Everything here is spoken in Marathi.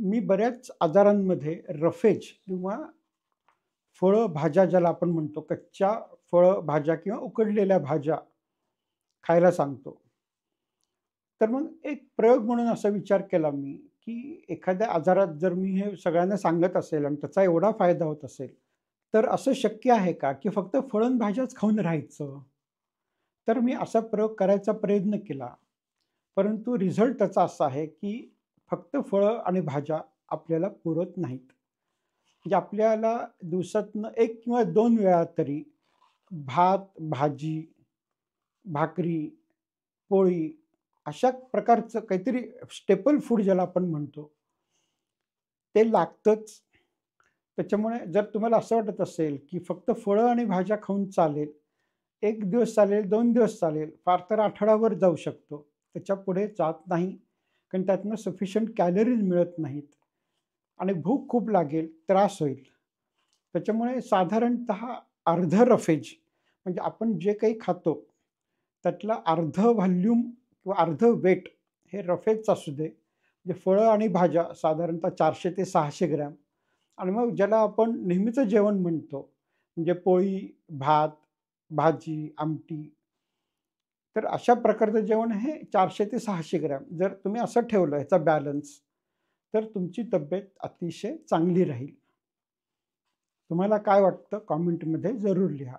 मी बऱ्याच आजारांमध्ये रफेज किंवा फळं, भाज्या ज्याला आपण म्हणतो, कच्च्या फळं, भाज्या किंवा उकडलेल्या भाज्या खायला सांगतो. तर मग एक प्रयोग म्हणून असा विचार केला मी, की एखाद्या आजारात जर मी हे सगळ्यांना सांगत असेल आणि त्याचा एवढा फायदा होत असेल, तर असं शक्य आहे का, की फक्त फळं आणि भाज्याच खाऊन राहायचं? तर मी असा प्रयोग करायचा प्रयत्न केला. परंतु रिझल्ट त्याचा असा आहे, की फक्त फळं आणि भाज्या आपल्याला पुरत नाहीत. म्हणजे आपल्याला दिवसातनं 1 किंवा 2 वेळा तरी भात, भाजी, भाकरी, पोळी अशा प्रकारचं काहीतरी स्टेपल फूड ज्याला आपण म्हणतो, ते लागतंच. त्याच्यामुळे जर तुम्हाला असं वाटत असेल, की फक्त फळं आणि भाज्या खाऊन चालेल, 1 दिवस चालेल, 2 दिवस चालेल, फार तर आठवडाभर जाऊ शकतो. त्याच्यापुढे जात नाही. कारण त्यातनं सफिशियंट कॅलरीज मिळत नाहीत आणि भूक खूप लागेल, त्रास होईल. त्याच्यामुळे साधारणतः अर्धं रफेज म्हणजे आपण जे काही खातो, त्यातलं अर्धं व्हॉल्यूम किंवा अर्धं वेट हे रफेजचं असू दे. म्हणजे फळं आणि भाज्या साधारणतः 400 ते 600 ग्रॅम आणि मग ज्याला आपण नेहमीचं जेवण म्हणतो, म्हणजे पोळी, भात, भाजी, आमटी. तर अशा प्रकारचं जेवण हे 400 ते 600 ग्रॅम. जर तुम्ही असं ठेवलं ह्याचा बॅलन्स, तर तुमची तब्येत अतिशय चांगली राहील. तुम्हाला काय वाटतं कमेंटमध्ये जरूर लिहा.